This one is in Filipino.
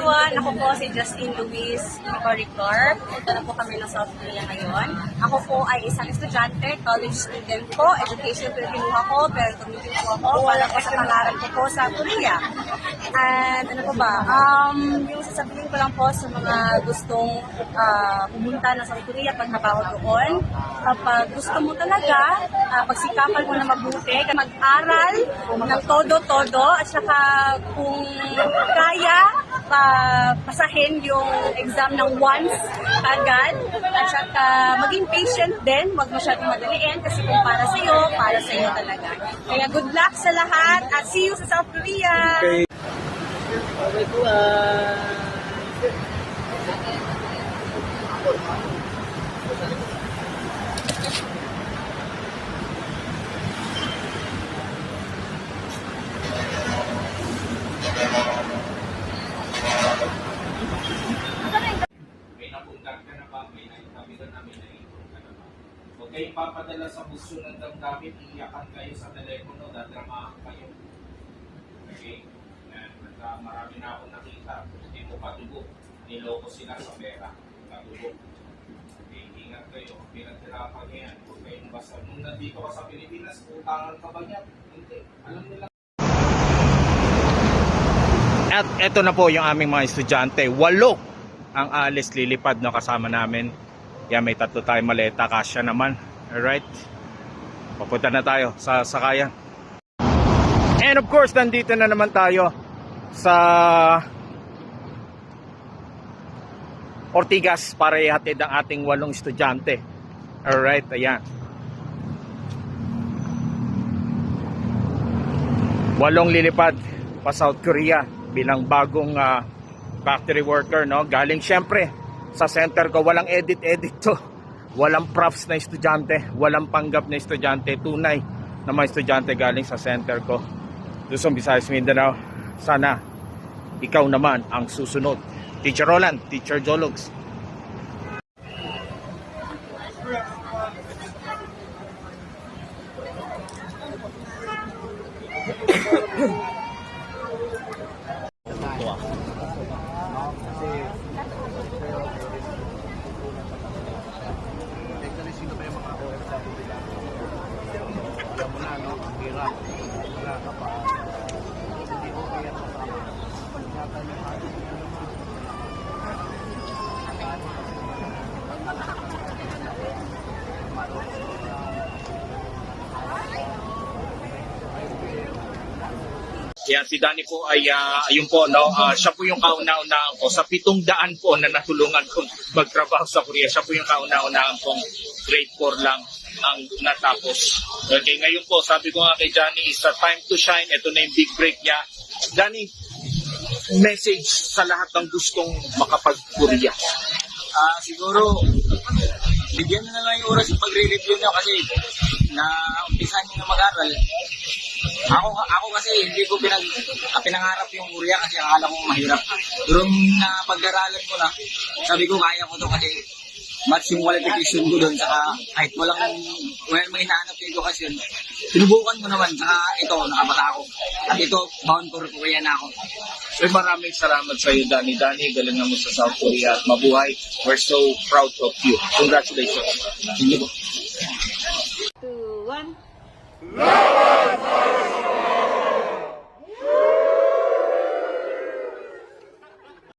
everyone! Ako po si Justin Luis Coricor. Punta na po kami ng South Korea ngayon. Ako po ay isang estudyante, college student po. Education po yung kinuha ko, pero tumitin po ako para po sa pangarap ko po sa Korea. And ano po ba? Yung sasabihin ko lang po sa mga gustong pumunta na South Korea pag nabaho doon. Kapag gusto mo talaga, pagsikapan mo na mabuti, mag-aral ng todo-todo at saka kung kaya pasahin yung exam ng once agad at saka maging patient din, wag masyadong madaliin kasi kung para sa'yo talaga. Kaya good luck sa lahat at see you sa South Korea! Okay po, may napunta ka na ba? May naitabitan namin na intro ka na ba? Huwag kayong papadala sa buso ng damdamin, iiyakan kayo sa telepono, dadramahan kayo. Okay? Yan. At marami na akong nakita. Hindi mo patubo. Niloko sila sa pera. Patubo. Okay, ingat kayo. Pinaghirapan nyo yan. Huwag kayong basta. Nung nandito ka sa Pilipinas, utangan ka ba niya? Hindi. Alam nila. At eto na po yung aming mga estudyante. 8 ang alis lilipad na kasama namin. Yan, may 3 tayong maleta. Kasya naman. Alright. Papunta na tayo sa sakayan. And of course, nandito na naman tayo sa Ortigas para ihatid ang ating 8 estudyante. Alright, ayan. 8 lilipad pa South Korea bilang bagong factory worker, no? Galing syempre sa center ko, walang edit to. Walang props na estudyante, walang panggap na estudyante, tunay na mga estudyante galing sa center ko. Luzon, Visayas, Mindanao. Sana ikaw naman ang susunod. Teacher Roland, Teacher Jologs. Yan, si Danny po ay, ayun po, no, siya po yung kauna-unahan ko. Sa 700 po na natulungan kong magtrabaho sa Korea, siya po yung kauna-unahan kong grade 4 lang ang natapos. Okay, ngayon po, sabi ko nga kay Johnny, it's a time to shine. Ito na yung big break niya. Johnny, message sa lahat ng gustong makapag-Korea. siguro, bigyan na lang yung oras yung pagre-review nyo kasi na-umpisan nyo na mag-aral. Ako kasi hindi ko pinangarap yung Korea kasi akala ko mahirap. Pero na pag-aralan ko na, sabi ko kaya ko to kasi match yung qualification ko doon. Saka kahit walang may hinahanap yung edukasyon, sinubukan ko naman. Saka ito, nakapata ako. At ito, bound for Korea na ako. So, maraming salamat sa iyo, Danny. Danny, galingan mo sa South Korea at mabuhay. We're so proud of you. Congratulations. Thank you. 2, 1.